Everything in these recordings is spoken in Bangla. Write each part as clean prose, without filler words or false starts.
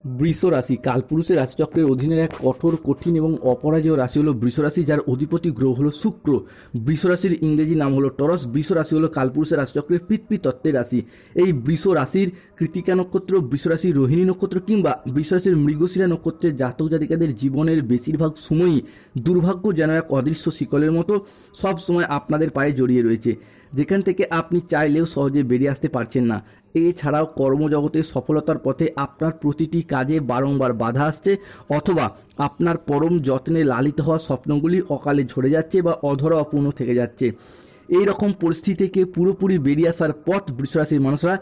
বৃষ রাশি কালপুরুষের রাশিচক্রের অধীনের এক কঠোর, কঠিন এবং অপরাজেয় রাশি হলো বৃষ রাশি, যার অধিপতি গ্রহ হলো শুক্র। বৃষ রাশির ইংরেজি নাম হলো টরস। বৃষ রাশি হলো কালপুরুষের রাশিচক্রের পৃথ্বী তত্ত্বের রাশি। এই বৃষ রাশির কৃতিকা নক্ষত্র, বৃষ রাশির রোহিণী নক্ষত্র কিংবা বৃষ রাশির মৃগশিরা নক্ষত্রের জাতক জাতিকাদের জীবনের বেশিরভাগ সময়ই দুর্ভাগ্য যেন এক অদৃশ্য শিকলের মতো সব সময় আপনাদের পায়ে জড়িয়ে রয়েছে, যেখান থেকে আপনি চাইলেও সহজে বেরিয়ে আসতে পারছেন না। এছাড়াও কর্মজগতে সফলতার পথে আপনার প্রতিটি কাজে বারংবার বাধা আসছে, অথবা আপনার পরম যত্নে লালিত হওয়া স্বপ্নগুলি অকালে ঝরে যাচ্ছে বা অধরা অপূর্ণ থেকে যাচ্ছে। এই রকম পরিস্থিতি থেকে পুরোপুরি বেরিয়ে আসার পথ বৃষরাশির মানুষরা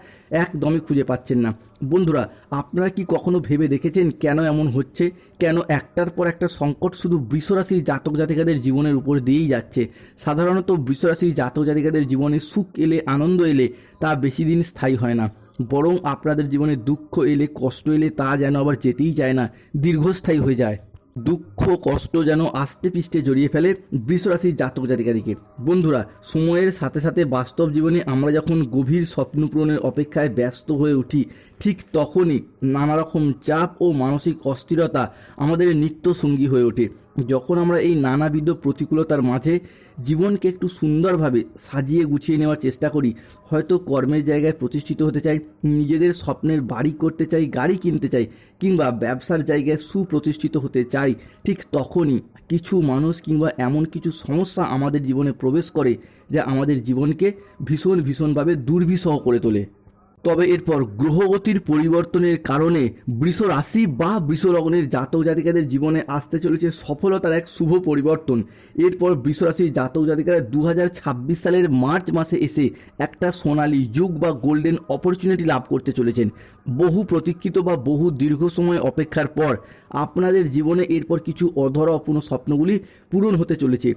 একদমই খুঁজে পাচ্ছেন না। বন্ধুরা, আপনারা কি কখনো ভেবে দেখেছেন কেন এমন হচ্ছে? কেন একটার পর একটা সংকট শুধু বৃষরাশির জাতক জাতিকাদের জীবনের উপর দিয়েই যাচ্ছে? সাধারণত বৃষরাশির জাতক জাতিকাদের জীবনে সুখ এলে, আনন্দ এলে তা বেশি দিন স্থায়ী হয় না, বরং আপনাদের জীবনে দুঃখ এলে, কষ্ট এলে তা যেন আবার যেতেই চায় না, দীর্ঘস্থায়ী হয়ে যায়। দুঃখ কষ্ট যেন আষ্টে পিষ্টে জড়িয়ে ফেলে বৃষরাশির জাতক জাতিকাদিকে। বন্ধুরা, সময়ের সাথে সাথে বাস্তব জীবনে আমরা যখন গভীর স্বপ্ন পূরণের অপেক্ষায় ব্যস্ত হয়ে উঠি, ঠিক তখনই নানা রকম চাপ ও মানসিক অস্থিরতা আমাদের নিত্য সঙ্গী হয়ে ওঠে। যখন আমরা এই নানাবিধ প্রতিকূলতার মাঝে জীবনকে একটু সুন্দরভাবে সাজিয়ে গুছিয়ে নেওয়ার চেষ্টা করি, হয়তো কর্মের জায়গায় প্রতিষ্ঠিত হতে চাই, নিজেদের স্বপ্নের বাড়ি করতে চাই, গাড়ি কিনতে চাই, কিংবা ব্যবসার জায়গায় সুপ্রতিষ্ঠিত হতে চাই, ঠিক তখনই কিছু মানুষ কিংবা এমন কিছু সমস্যা আমাদের জীবনে প্রবেশ করে যা আমাদের জীবনকে ভীষণভাবে দুর্বিষহ করে তোলে। তবে এরপর গ্রহগতির পরিবর্তনের কারণে বৃষ রাশি বা বৃষ লগ্নের জাতক জাতিকাদের জীবনে আসতে চলেছে সফলতার এক শুভ পরিবর্তন। এরপর বৃষ রাশির জাতক জাতিকারা 2026 সালের মার্চ মাসে এসে একটা সোনালী যুগ বা গোল্ডেন অপরচুনিটি লাভ করতে চলেছেন। বহু প্রতীক্ষিত বা বহু দীর্ঘ সময় অপেক্ষার পর আপনাদের জীবনে এরপর কিছু অধরা অপূর্ণ স্বপ্নগুলি পূরণ হতে চলেছে।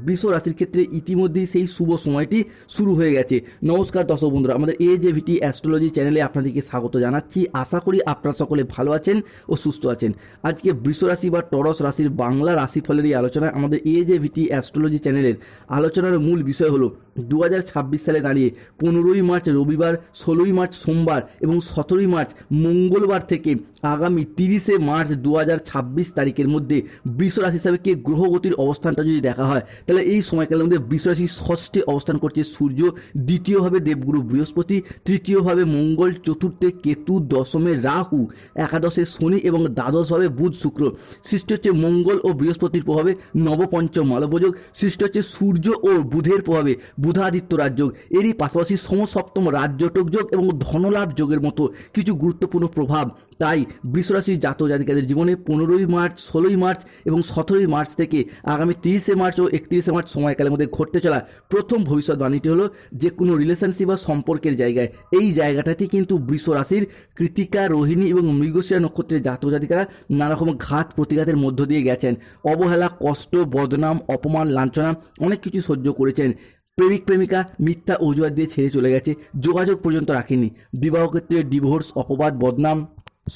বৃষ রাশির ক্ষেত্রে ইতিমধ্যেই সেই শুভ সময়টি শুরু হয়ে গেছে। নমস্কার দর্শক বন্ধুরা, আমাদের AJVT অ্যাস্ট্রোলজি চ্যানেলে আপনাদেরকে স্বাগত জানাচ্ছি। আশা করি আপনারা সকলে ভালো আছেন ও সুস্থ আছেন। আজকে বৃষ রাশি বা টরস রাশির বাংলা রাশিফলের এই আলোচনায় আমাদের AJVT অ্যাস্ট্রোলজি চ্যানেলের আলোচনার মূল বিষয় হলো 2026 সালে দাঁড়িয়ে 15ই মার্চ রবিবার, 16ই মার্চ সোমবার এবং 17ই মার্চ মঙ্গলবার থেকে আগামী 30শে মার্চ 2026 তারিখের মধ্যে বৃষ রাশি হিসাবে কে গ্রহগতির অবস্থানটা যদি দেখা হয়, তাহলে এই সময়কালের মধ্যে বৃষ রাশি ষষ্ঠে অবস্থান করছে সূর্য, দ্বিতীয়ভাবে দেবগুরু বৃহস্পতি, তৃতীয়ভাবে মঙ্গল, চতুর্থে কেতু, দশমে রাহু, একাদশে শনি এবং দ্বাদশভাবে বুধ শুক্র। সৃষ্টি হচ্ছে মঙ্গল ও বৃহস্পতির প্রভাবে নবপঞ্চম মালবযোগ, সৃষ্টি হচ্ছে সূর্য ও বুধের প্রভাবে বুধাদিত্য রাজযোগ, এরই পাশাপাশি সমসপ্তম রাজযোটক যোগ এবং ধনলাভ যোগের মতো কিছু গুরুত্বপূর্ণ প্রভাব। তাই বৃষরাশির জাতক জাতিকাদের জীবনে 15ই মার্চ, 16ই মার্চ এবং 17ই মার্চ থেকে আগামী 30শে মার্চ ও 31শে মার্চ সময়কালের মধ্যে ঘটতে চলা প্রথম ভবিষ্যৎবাণীটি হলো যে কোনো রিলেশনশিপ বা সম্পর্কের জায়গায়, এই জায়গাটাতে কিন্তু বৃষ রাশির কৃতিকা, রোহিণী এবং মৃগশিরা নক্ষত্রের জাতক জাতিকারা নানা রকম ঘাত প্রতিঘাতের মধ্য দিয়ে গেছেন। অবহেলা, কষ্ট, বদনাম, অপমান, লাঞ্ছনা অনেক কিছু সহ্য করেছেন। প্রেমিক প্রেমিকা মিথ্যা অজুহাত দিয়ে ছেড়ে চলে গেছে, যোগাযোগ পর্যন্ত রাখেনি। বিবাহ ক্ষেত্রে ডিভোর্স, অপবাদ, বদনাম,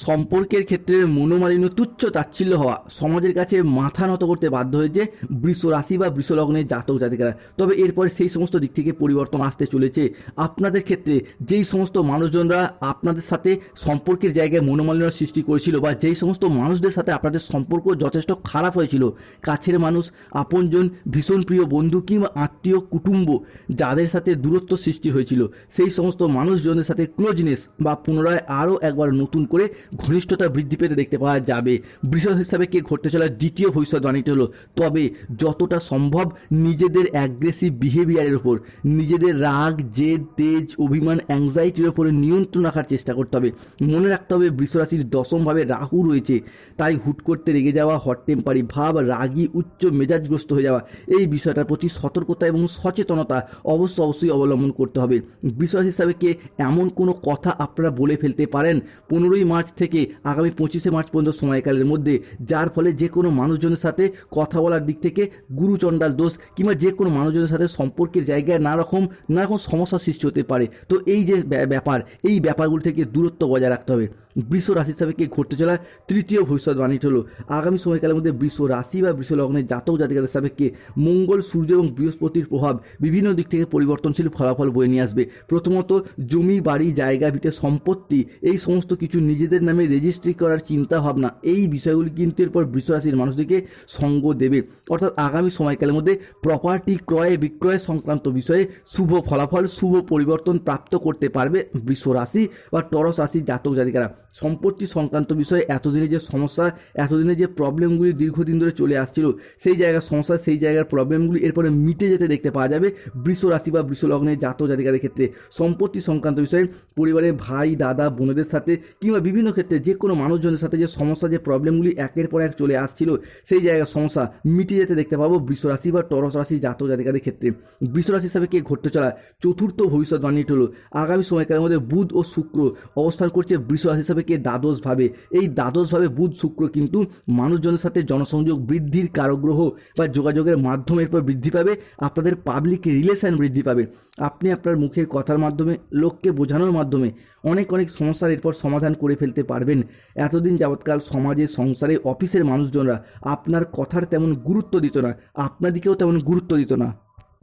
সম্পর্কের ক্ষেত্রে মনোমালিন্য, তুচ্ছ তাচ্ছিল্য হওয়া, সমাজের কাছে মাথা নত করতে বাধ্য হয়েছে বৃষ রাশি বা বৃষ লগ্নের জাতক জাতিকারা। তবে এরপরে সেই সমস্ত দিক থেকে পরিবর্তন আসতে চলেছে। আপনাদের ক্ষেত্রে যেই সমস্ত মানুষজনরা আপনাদের সাথে সম্পর্কের জায়গায় মনোমালিন্য সৃষ্টি করেছিল বা যেই সমস্ত মানুষদের সাথে আপনাদের সম্পর্ক যথেষ্ট খারাপ হয়েছিল, কাছের মানুষ, আপনজন, ভীষণ প্রিয় বন্ধু কিংবা আত্মীয় কুটুম্ব যাদের সাথে দূরত্ব সৃষ্টি হয়েছিল, সেই সমস্ত মানুষজনের সাথে ক্লোজনেস বা পুনরায় আরও একবার নতুন করে ঘনিষ্ঠতা বৃদ্ধি পেতে দেখতে পাওয়া যাবে। বৃষ হিসাবে কে ঘটতে চলা দ্বিতীয় ভবিষ্যৎবাণীটি হলো, তবে যতটা সম্ভব নিজেদের অ্যাগ্রেসিভ বিহেভিয়ারের উপর, নিজেদের রাগ, জেদ, তেজ, অভিমান, অ্যাংজাইটির ওপরে নিয়ন্ত্রণ রাখার চেষ্টা করতে হবে। মনে রাখতে হবে বৃষ রাশির দশমভাবে রাহু রয়েছে, তাই হুট করতে রেগে যাওয়া, হট টেম্পারি ভাব, রাগী, উচ্চ মেজাজগ্রস্ত হয়ে যাওয়া, এই বিষয়টার প্রতি সতর্কতা এবং সচেতনতা অবশ্যই অবলম্বন করতে হবে। বৃষ রাশি হিসাবে কে এমন কোনো কথা আপনারা বলে ফেলতে পারেন 15ই মার্চ থেকে আগামী 25শে মার্চ পর্যন্ত সময়কালের মধ্যে, যার ফলে যে কোনো মানুষজনের সাথে কথা বলার দিক থেকে গুরুচণ্ডাল দোষ কিংবা যে কোনো মানুষজনের সাথে সম্পর্কের জায়গায় নানা রকম সমস্যার সৃষ্টি হতে পারে। তো এই যে ব্যাপার, এই ব্যাপারগুলো থেকে দূরত্ব বজায় রাখতে হবে। বৃষ রাশির সাপেক্ষে ঘটতে চলা তৃতীয় ভবিষ্যৎবাণীটি হলো আগামী সময়কালের মধ্যে বৃষ রাশি বা বৃষ লগ্নের জাতক জাতিকাদের সাপেক্ষে মঙ্গল, সূর্য এবং বৃহস্পতির প্রভাব বিভিন্ন দিক থেকে পরিবর্তনশীল ফলাফল বয়ে নিয়ে আসবে। প্রথমত, জমি, বাড়ি, জায়গা, ভিটে, সম্পত্তি এই সমস্ত কিছু নিজেদের নামে রেজিস্ট্রি করার চিন্তা ভাবনা, এই বিষয়গুলি কিন্তু এরপর বৃষ রাশির মানুষদেরকে সঙ্গ দেবে। অর্থাৎ আগামী সময়কালের মধ্যে প্রপার্টি ক্রয় বিক্রয় সংক্রান্ত বিষয়ে শুভ ফলাফল, শুভ পরিবর্তন প্রাপ্ত করতে পারবে বৃষ রাশি বা টরস রাশির জাতক জাতিকারা। সম্পত্তি সংক্রান্ত বিষয়ে এতদিনের যে সমস্যা, এতদিনের যে প্রবলেমগুলি দীর্ঘদিন ধরে চলে আসছিল, সেই জায়গার সমস্যা, সেই জায়গার প্রবলেমগুলি এরপরে মিটে যেতে দেখতে পাওয়া যাবে বৃষ রাশি বা বৃষ লগ্নের জাতক জাতিকাদের ক্ষেত্রে। সম্পত্তি সংক্রান্ত বিষয়ে পরিবারের ভাই, দাদা, বোনেদের সাথে কিংবা বিভিন্ন ক্ষেত্রে যে কোনো মানুষজনের সাথে যে সমস্যা, যে প্রবলেমগুলি একের পর এক চলে আসছিল, সেই জায়গার সমস্যা মিটে যেতে দেখতে পাবো বৃষ রাশি বা টরস রাশি জাতক জাতিকাদের ক্ষেত্রে। বৃষ রাশি হিসাবে কে ঘটতে চলা চতুর্থ ভবিষ্যৎবাণীটি হলো আগামী সময়কালের মধ্যে বুধ ও শুক্র অবস্থান করছে বৃষ রাশি হিসাবে কে দ্বাদশভাবে। এই দ্বাদশভাবে বুধ শুক্র কিন্তু মানুষজনের সাথে জনসংযোগ বৃদ্ধির কারগ্রহ বা যোগাযোগের মাধ্যমের পর বৃদ্ধি পাবে। আপনাদের পাবলিক রিলেশন বৃদ্ধি পাবে। আপনি আপনার মুখের কথার মাধ্যমে, লোককে বোঝানোর মাধ্যমে অনেক সমস্যার এরপর সমাধান করে ফেলতে পারবেন। এতদিন যাবৎকাল সমাজে, সংসারে, অফিসের মানুষজনরা আপনার কথার তেমন গুরুত্ব দিত না, আপনাদিকেও তেমন গুরুত্ব দিত না।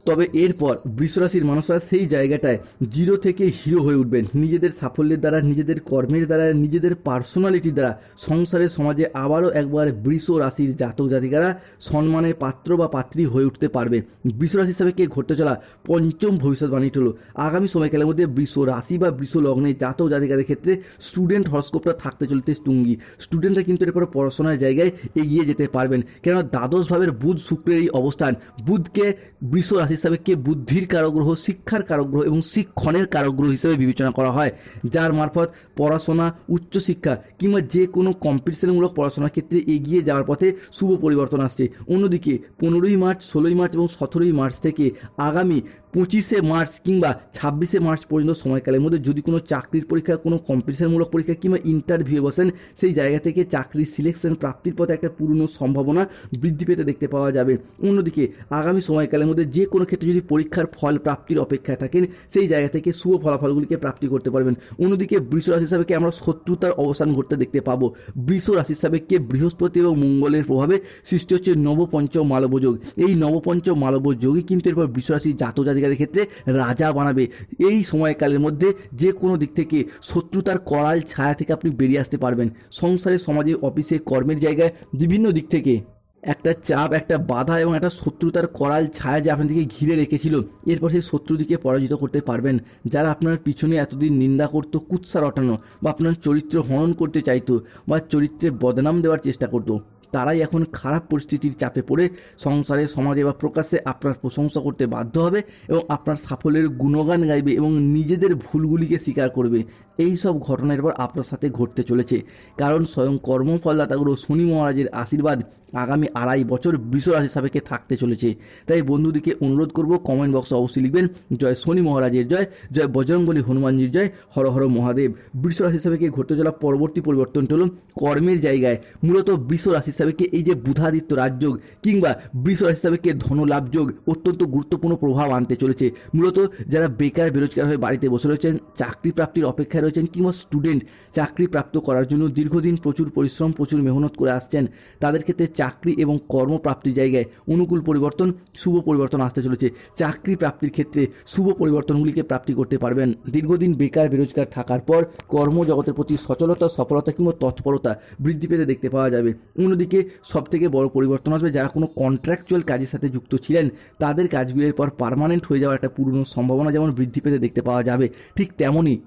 তবে এরপর বৃষরাশির মানুষরা সেই জায়গাটায় জিরো থেকে হিরো হয়ে উঠবেন। নিজেদের সাফল্যের দ্বারা, নিজেদের কর্মের দ্বারা, নিজেদের পার্সোনালিটির দ্বারা সংসারে, সমাজে আবারও একবার বৃষ রাশির জাতক জাতিকারা সম্মানের পাত্র বা পাত্রী হয়ে উঠতে পারবে। বৃষ রাশি হিসাবে কে ঘটতে চলা পঞ্চম ভবিষ্যৎবাণীটি হলো আগামী সময়কালের মধ্যে বৃষ রাশি বা বৃষ লগ্নের জাতক জাতিকাদের ক্ষেত্রে স্টুডেন্ট হরস্কোপটা থাকতে চলতে তুঙ্গি। স্টুডেন্টরা কিন্তু এরপর পড়াশোনার জায়গায় এগিয়ে যেতে পারবেন, কেননা দ্বাদশ ভাবের বুধ শুক্রের এই অবস্থান বুধকে বৃষ রাশি হিসাবে কে বুদ্ধির কারগ্রহ, শিক্ষার কারগ্রহ এবং শিক্ষণের কারগ্রহ হিসেবে বিবেচনা করা হয়, যার মারফত পড়াশোনা, উচ্চশিক্ষা কিংবা যে কোনো কম্পিটিশনমূলক পড়াশোনার ক্ষেত্রে এগিয়ে যাওয়ার পথে শুভ পরিবর্তন আসছে। অন্যদিকে 15ই মার্চ, 16ই মার্চ এবং 17ই মার্চ থেকে আগামী 25শে মার্চ কিংবা 26শে মার্চ পর্যন্ত সময়কালের মধ্যে যদি কোনো চাকরির পরীক্ষা, কোনো কম্পিটিশনমূলক পরীক্ষা কিংবা ইন্টারভিউ বসেন, সেই জায়গা থেকে চাকরির সিলেকশন প্রাপ্তির পথে একটা পূর্ণ সম্ভাবনা বৃদ্ধি পেতে দেখতে পাওয়া যাবে। অন্যদিকে আগামী সময়কালের মধ্যে যে কোনো ক্ষেত্রে যদি পরীক্ষার ফল প্রাপ্তির অপেক্ষায় থাকেন, সেই জায়গা থেকে শুভ ফলাফলগুলিকে প্রাপ্তি করতে পারবেন। অন্যদিকে বৃষ রাশি হিসাবে আমরা শত্রুতার অবসান ঘটতে দেখতে পাবো। বৃষ রাশি হিসাবে বৃহস্পতি এবং মঙ্গলের প্রভাবে সৃষ্টি হচ্ছে নবপঞ্চম মালব্য যোগ। এই নবপঞ্চম মালব্য যোগই কিন্তু এরপর বৃষ রাশি জাতক জাতিকাদের ক্ষেত্রে রাজা বানাবে। এই সময়কালের মধ্যে যে কোনো দিক থেকে শত্রুতার করাল ছায়া থেকে আপনি বেরিয়ে আসতে পারবেন। সংসারে, সমাজে, অফিসে, কর্মের জায়গায় বিভিন্ন দিক থেকে একটা চাপ, একটা বাধা এবং একটা শত্রুতার করাল ছায়া যে আপনাদেরকে ঘিরে রেখেছিল, এরপর সেই শত্রুদিকে পরাজিত করতে পারবেন। যারা আপনার পিছনে এতদিন নিন্দা করতো, কুৎসা রটানো বা আপনার চরিত্র হনন করতে চাইতো বা চরিত্রে বদনাম দেওয়ার চেষ্টা করতো, তারাই এখন খারাপ পরিস্থিতির চাপে পড়ে সংসারে, সমাজে বা প্রকাশ্যে আপনার প্রশংসা করতে বাধ্য হবে এবং আপনার সাফল্যের গুণগান গাইবে এবং নিজেদের ভুলগুলিকে স্বীকার করবে। এই সব ঘটনা এরপর আপনার সাথে ঘটতে চলেছে, কারণ স্বয়ং কর্মফলদাতাগুলো শনি মহারাজের আশীর্বাদ আগামী 2.5 বছর বৃষ রাশির সাপেক্ষে থাকতে চলেছে। তাই বন্ধুদিকে অনুরোধ করব, কমেন্ট বক্সে অবশ্যই লিখবেন জয় শনি মহারাজের জয়, জয় বজরংবলী হনুমানজির জয়, হর হর মহাদেব। বৃষ রাশি সাপেক্ষে ঘটতে চলা পরবর্তী পরিবর্তনটি হল কর্মের জায়গায়। মূলত বৃষ রাশি সাপেক্ষে এই যে বুধাদিত্য রাজযোগ কিংবা বৃষ রাশি সাপেক্ষে ধনলাভ যোগ অত্যন্ত গুরুত্বপূর্ণ প্রভাব আনতে চলেছে। মূলত যারা বেকার, বেরোজগার হয়ে বাড়িতে বসে রয়েছেন, চাকরি প্রাপ্তির অপেক্ষায় রয়েছেন কিংবা স্টুডেন্ট চাকরি প্রাপ্ত করার জন্য দীর্ঘদিন প্রচুর পরিশ্রম, প্রচুর মেহনত করে আসছেন, তাদের ক্ষেত্রে চাকরি এবং কর্মপ্রাপ্তির জায়গায় অনুকূল পরিবর্তন, শুভ পরিবর্তন আসতে চলেছে। চাকরি প্রাপ্তির ক্ষেত্রে শুভ পরিবর্তনগুলিকে প্রাপ্তি করতে পারবেন। দীর্ঘদিন বেকার, বেরোজগার থাকার পর কর্মজগতের প্রতি সচলতা, সফলতা কিংবা তৎপরতা বৃদ্ধি পেতে দেখতে পাওয়া যাবে। অন্যদিকে সবথেকে বড় পরিবর্তন আসবে যারা কোনো কন্ট্রাকচুয়াল কাজের সাথে যুক্ত ছিলেন, তাদের কাজগুলির পর পার্মানেন্ট হয়ে যাওয়ার একটা পূর্ণ সম্ভাবনা যেমন বৃদ্ধি পেতে দেখতে পাওয়া যাবে, ঠিক তেমনই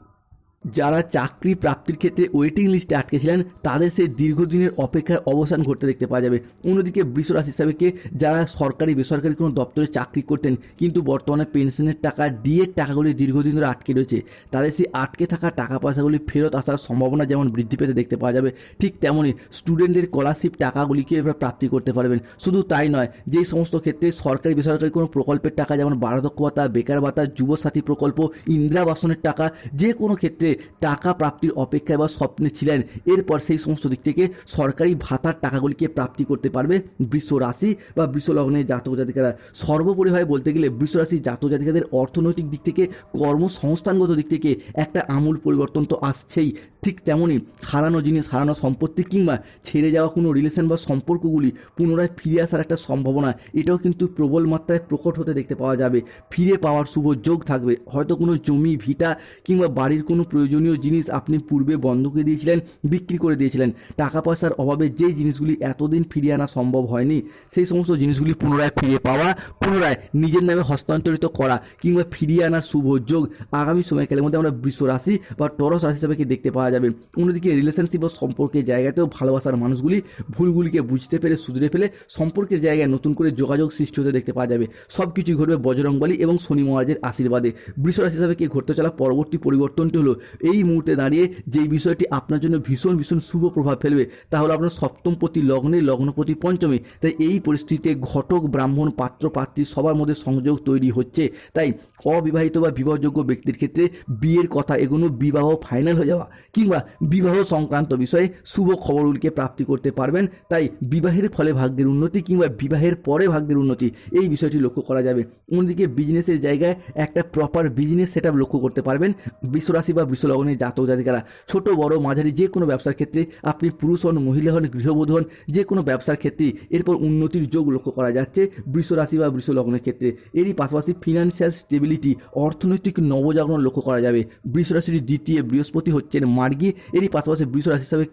যারা চাকরি প্রাপ্তির ক্ষেত্রে ওয়েটিং লিস্টে আটকে ছিলেন, তাদের সেই দীর্ঘদিনের অপেক্ষার অবসান ঘটতে দেখতে পাওয়া যাবে। অন্যদিকে বৃষ রাশি হিসাবে যারা সরকারি, বেসরকারি কোনো দপ্তরে চাকরি করতেন কিন্তু বর্তমানে পেনশনের টাকা, ডিএর টাকাগুলি দীর্ঘদিন ধরে আটকে রয়েছে, তাদের সেই আটকে থাকা টাকা পয়সাগুলি ফেরত আসার সম্ভাবনা যেমন বৃদ্ধি পেতে দেখতে পাওয়া যাবে, ঠিক তেমনই স্টুডেন্টদের স্কলারশিপ টাকাগুলিকে এবার প্রাপ্তি করতে পারবেন। শুধু তাই নয়, যেই সমস্ত ক্ষেত্রে সরকারি, বেসরকারি কোনো প্রকল্পের টাকা যেমন বার্ধক্য ভাতা, বেকার ভাতা, যুবসাথী প্রকল্প, ইন্দিরা আবাসনের টাকা, যে কোনো ক্ষেত্রে টাকা প্রাপ্তির অপেক্ষায় বা স্বপ্নে ছিলেন, এরপর সেই সমস্ত দিক থেকে সরকারি ভাতার টাকাগুলিকে প্রাপ্তি করতে পারবে বৃষ রাশি বা বৃষ লগ্নের জাতক জাতিকারা। সর্বোপরিভাবে বলতে গেলে বৃষ রাশি জাতক জাতিকাদের অর্থনৈতিক দিক থেকে, কর্মসংস্থানগত দিক থেকে একটা আমূল পরিবর্তন তো আসছেই, ঠিক তেমনই হারানো জিনিস, হারানো সম্পত্তি কিংবা ছেড়ে যাওয়া কোনো রিলেশন বা সম্পর্কগুলি পুনরায় ফিরে আসার একটা সম্ভাবনা এটাও কিন্তু প্রবল মাত্রায় প্রকট হতে দেখতে পাওয়া যাবে। ফিরে পাওয়ার শুভ যোগ থাকবে। হয়তো কোনো জমি ভিটা কিংবা বাড়ির কোনো প্রয়োজনীয় জিনিস আপনি পূর্বে বন্ধকে দিয়েছিলেন, বিক্রি করে দিয়েছিলেন, টাকা পয়সার অভাবে যেই জিনিসগুলি এতদিন ফিরিয়ে আনা সম্ভব হয়নি, সেই সমস্ত জিনিসগুলি পুনরায় ফিরে পাওয়া, পুনরায় নিজের নামে হস্তান্তরিত করা কিংবা ফিরিয়ে আনার শুভ যোগ আগামী সময়কালের মধ্যে আমরা বৃষ রাশি বা টরস রাশি হিসাবে দেখতে পাওয়া যাবে। অন্যদিকে রিলেশনশিপ বা সম্পর্কের জায়গাতেও ভালোবাসার মানুষগুলি ভুলগুলিকে বুঝতে পেরে শুধরে ফেলে সম্পর্কের জায়গায় নতুন করে যোগাযোগ সৃষ্টি হতে দেখতে পাওয়া যাবে। সব কিছুই ঘটবে বজরংবলী এবং শনি মহারাজের আশীর্বাদে। বৃষ রাশি হিসাবে কি ঘটতে চলা পরবর্তী পরিবর্তনটি হলো এই মুহূর্তে দাঁড়িয়ে যেই বিষয়টি আপনার জন্য ভীষণ ভীষণ শুভ প্রভাব ফেলবে তা হলো আপনার সপ্তমপতি লগ্নে, লগ্নপতি পঞ্চমী। তাই এই পরিস্থিতিতে ঘটক, ব্রাহ্মণ, পাত্র পাত্রী সবার মধ্যে সংযোগ তৈরি হচ্ছে। তাই অবিবাহিত বা বিবাহযোগ্য ব্যক্তির ক্ষেত্রে বিয়ের কথা এগোনো, বিবাহ ফাইনাল হয়ে যাওয়া কিংবা বিবাহ সংক্রান্ত বিষয়ে শুভ খবরগুলিকে প্রাপ্তি করতে পারবেন। তাই বিবাহের ফলে ভাগ্যের উন্নতি কিংবা বিবাহের পরে ভাগ্যের উন্নতি এই বিষয়টি লক্ষ্য করা যাবে। অন্যদিকে বিজনেসের জায়গায় একটা প্রপার বিজনেস সেট আপ লক্ষ্য করতে পারবেন বৃষ রাশি বা বৃষ লগ্নের জাতক জাতিকারা। ছোট বড় মাঝারি যে কোনো ব্যবসার ক্ষেত্রে, আপনি পুরুষ হন, মহিলা হন, গৃহবধূ হন, যে কোনো ব্যবসার ক্ষেত্রে এরপর উন্নতির যোগ লক্ষ্য করা যাচ্ছে বৃষ রাশি বা বৃষ লগ্নের ক্ষেত্রে। এরই পাশাপাশি ফিনান্সিয়াল স্টেবিলিটি, অর্থনৈতিক নবজাগরণ লক্ষ্য করা যাবে। বৃষ রাশির দ্বিতীয় বৃহস্পতি হচ্ছেন মার্গী, এরই পাশাপাশি বৃষ রাশি হিসাবে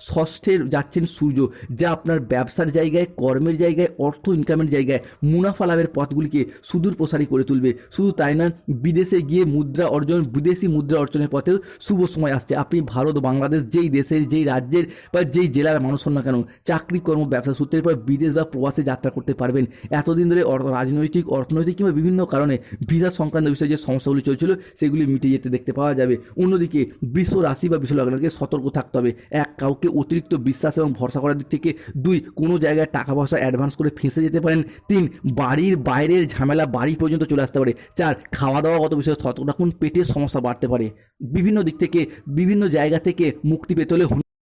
ষষ্ঠে যাচ্ছেন সূর্য, যা আপনার ব্যবসার জায়গায়, কর্মের জায়গায়, অর্থ ইনকামের জায়গায় মুনাফা লাভের পথগুলিকে সুদূর প্রসারী করে তুলবে। শুধু তাই না, বিদেশে গিয়ে মুদ্রা অর্জন, বিদেশি মুদ্রা অর্জনের পথেও শুভ সময় আসছে। আপনি ভারত, বাংলাদেশ যেই দেশের, যেই রাজ্যের বা যেই জেলার মানুষ হন না কেন, চাকরি, কর্ম, ব্যবসা সূত্রের পর বিদেশ বা প্রবাসে যাত্রা করতে পারবেন। এতদিন ধরে রাজনৈতিক, অর্থনৈতিক কিংবা বিভিন্ন কারণে ভিসা সংক্রান্ত বিষয়ে যে সমস্যাগুলি চলছিল সেগুলি মিটে যেতে দেখতে পাওয়া যাবে। অন্যদিকে বৃষ রাশি বা বৃষ লগ্নকে সতর্ক থাকতে হবে। এক, কাউকে অতিরিক্ত বিশ্বাস এবং ভরসা করার দিক থেকে। দুই, কোনো জায়গায় টাকা পয়সা অ্যাডভান্স করে ফেঁসে যেতে পারেন। তিন, বাড়ির বাইরের ঝামেলা বাড়ি পর্যন্ত চলে আসতে পারে। চার, খাওয়া দাওয়াগত বিষয়ে সতর্ক থাকুন, পেটের সমস্যা বাড়তে পারে। বিভিন্ন দিক থেকে, বিভিন্ন জায়গা থেকে মুক্তি পেতে হলে